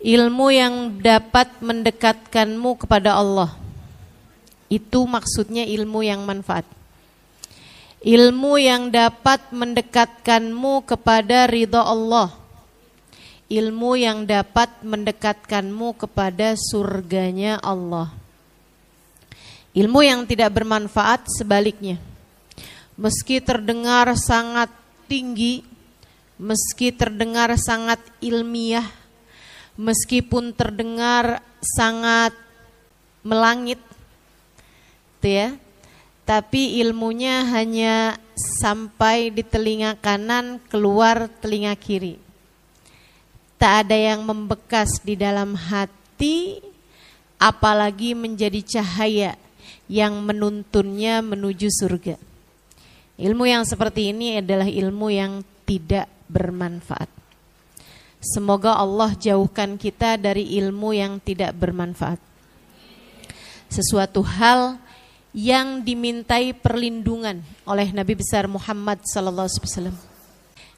Ilmu yang dapat mendekatkanmu kepada Allah. Itu maksudnya ilmu yang manfaat. Ilmu yang dapat mendekatkanmu kepada ridha Allah. Ilmu yang dapat mendekatkanmu kepada surganya Allah. Ilmu yang tidak bermanfaat sebaliknya. Meski terdengar sangat tinggi, meski terdengar sangat ilmiah, meskipun terdengar sangat melangit, ya, tapi ilmunya hanya sampai di telinga kanan, keluar telinga kiri. Tak ada yang membekas di dalam hati, apalagi menjadi cahaya yang menuntunnya menuju surga. Ilmu yang seperti ini adalah ilmu yang tidak bermanfaat. Semoga Allah jauhkan kita dari ilmu yang tidak bermanfaat. Sesuatu hal yang dimintai perlindungan oleh Nabi besar Muhammad SAW.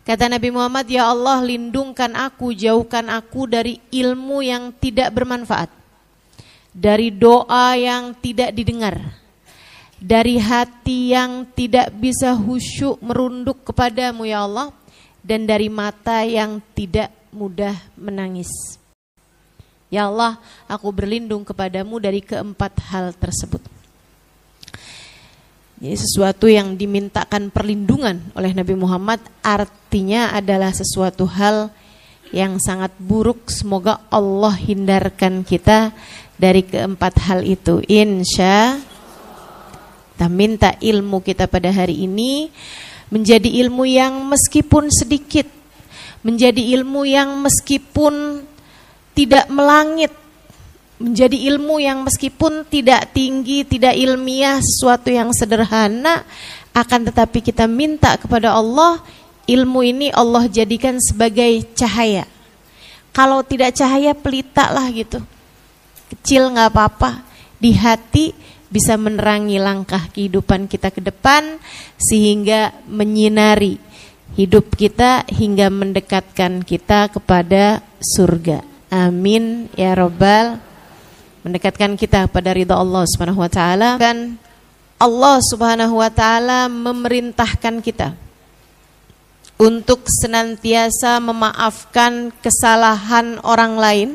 Kata Nabi Muhammad, ya Allah, lindungkan aku, jauhkan aku dari ilmu yang tidak bermanfaat, dari doa yang tidak didengar, dari hati yang tidak bisa khusyuk merunduk kepadamu ya Allah, dan dari mata yang tidak mudah menangis. Ya Allah, aku berlindung kepadamu dari keempat hal tersebut. Jadi sesuatu yang dimintakan perlindungan oleh Nabi Muhammad artinya adalah sesuatu hal yang sangat buruk. Semoga Allah hindarkan kita dari keempat hal itu. Insya kita minta ilmu kita pada hari ini menjadi ilmu yang meskipun sedikit, menjadi ilmu yang meskipun tidak melangit, menjadi ilmu yang meskipun tidak tinggi, tidak ilmiah, sesuatu yang sederhana, akan tetapi kita minta kepada Allah, ilmu ini Allah jadikan sebagai cahaya. Kalau tidak cahaya, pelita lah gitu, kecil gak apa-apa, di hati bisa menerangi langkah kehidupan kita ke depan, sehingga menyinari hidup kita hingga mendekatkan kita kepada surga. Amin ya Rabbal. Mendekatkan kita kepada ridha Allah Subhanahu wa taala. Dan Allah Subhanahu wa taala memerintahkan kita untuk senantiasa memaafkan kesalahan orang lain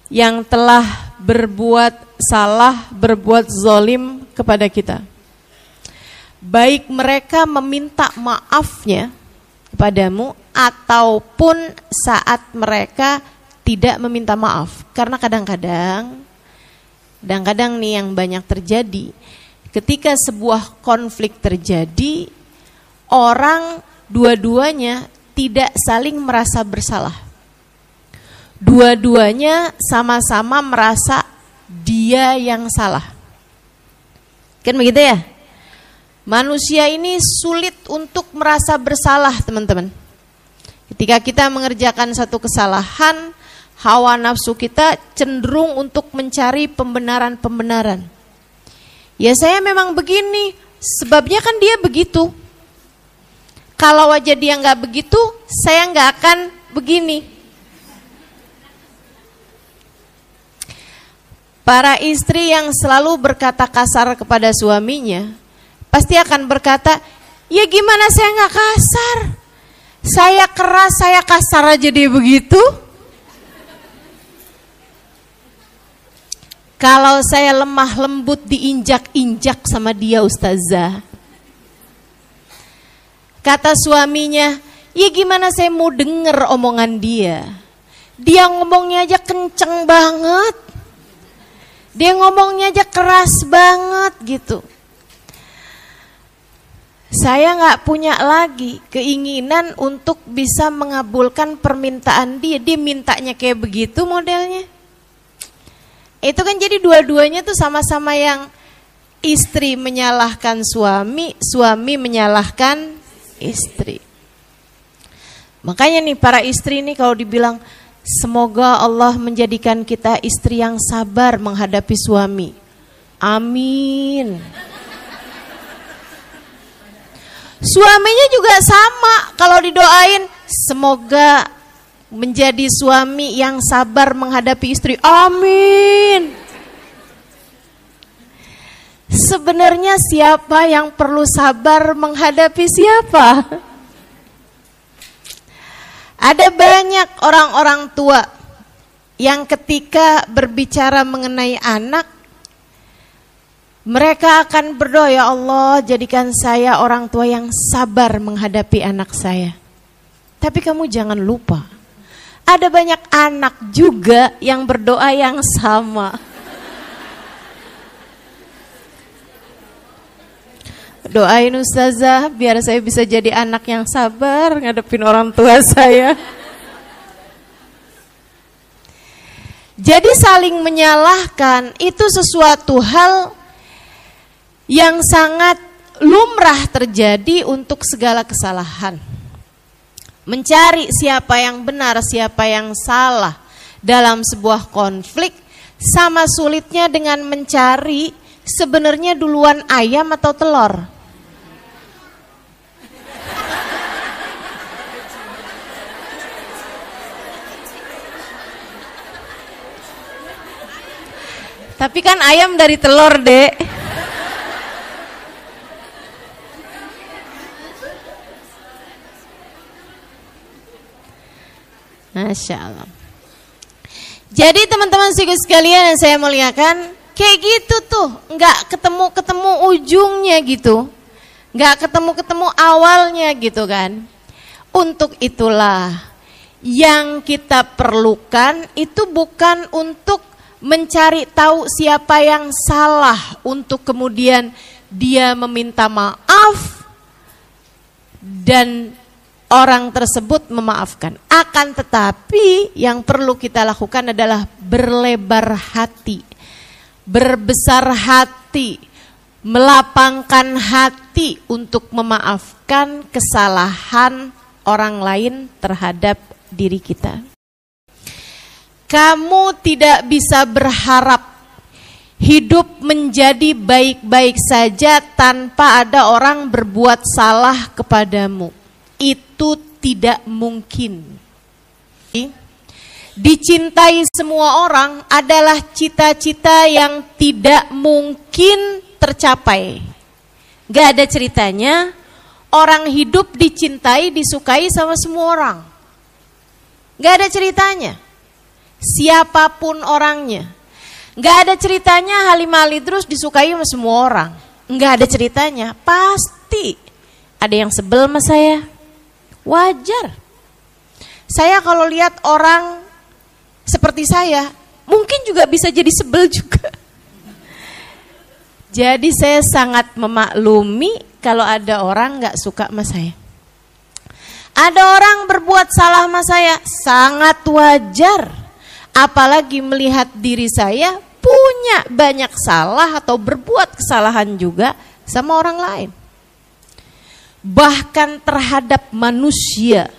yang telah berbuat salah, berbuat zalim kepada kita. Baik mereka meminta maafnya kepadamu ataupun saat mereka tidak meminta maaf. Karena kadang-kadang nih yang banyak terjadi, ketika sebuah konflik terjadi, orang dua-duanya tidak saling merasa bersalah. Dua-duanya sama-sama merasa dia yang salah. Kan begitu ya? Manusia ini sulit untuk merasa bersalah, teman-teman. Ketika kita mengerjakan satu kesalahan, hawa nafsu kita cenderung untuk mencari pembenaran-pembenaran. Ya saya memang begini, sebabnya kan dia begitu. Kalau aja dia nggak begitu, saya nggak akan begini. Para istri yang selalu berkata kasar kepada suaminya, pasti akan berkata, ya gimana saya nggak kasar? Saya keras, saya kasar aja dia begitu. Kalau saya lemah lembut diinjak-injak sama dia ustazah. Kata suaminya, ya gimana saya mau denger omongan dia? Dia ngomongnya aja kenceng banget. Dia ngomongnya aja keras banget gitu. Saya gak punya lagi keinginan untuk bisa mengabulkan permintaan dia. Dia mintanya kayak begitu modelnya. Itu kan jadi dua-duanya tuh sama-sama yang istri menyalahkan suami, suami menyalahkan istri. Makanya nih para istri nih kalau dibilang, semoga Allah menjadikan kita istri yang sabar menghadapi suami. Amin. Suaminya juga sama kalau didoain, semoga menjadi suami yang sabar menghadapi istri. Amin. Sebenarnya siapa yang perlu sabar menghadapi siapa? Ada banyak orang-orang tua yang ketika berbicara mengenai anak, mereka akan berdoa, ya Allah, jadikan saya orang tua yang sabar menghadapi anak saya. Tapi kamu jangan lupa, ada banyak anak juga yang berdoa yang sama. Doain ustazah biar saya bisa jadi anak yang sabar ngadepin orang tua saya. Jadi saling menyalahkan itu sesuatu hal yang sangat lumrah terjadi untuk segala kesalahan. Mencari siapa yang benar, siapa yang salah dalam sebuah konflik sama sulitnya dengan mencari sebenarnya duluan ayam atau telur. Tapi kan ayam dari telur, Dek. Masya Allah. Jadi teman-teman sekalian yang saya muliakan, kayak gitu tuh, nggak ketemu ujungnya gitu, nggak ketemu awalnya gitu kan. Untuk itulah yang kita perlukan itu bukan untuk mencari tahu siapa yang salah untuk kemudian dia meminta maaf dan orang tersebut memaafkan. Akan tetapi yang perlu kita lakukan adalah berlebar hati, berbesar hati, melapangkan hati untuk memaafkan kesalahan orang lain terhadap diri kita. Kamu tidak bisa berharap hidup menjadi baik-baik saja tanpa ada orang berbuat salah kepadamu. Itu tidak mungkin. Dicintai semua orang adalah cita-cita yang tidak mungkin tercapai. Gak ada ceritanya orang hidup dicintai, disukai sama semua orang. Gak ada ceritanya. Siapapun orangnya. Gak ada ceritanya Halimah Idrus disukai sama semua orang. Gak ada ceritanya. Pasti ada yang sebel sama saya. Wajar. Saya kalau lihat orang seperti saya, mungkin juga bisa jadi sebel juga. Jadi saya sangat memaklumi kalau ada orang gak suka sama saya. Ada orang berbuat salah sama saya, sangat wajar. Apalagi melihat diri saya punya banyak salah atau berbuat kesalahan juga sama orang lain. Bahkan terhadap manusia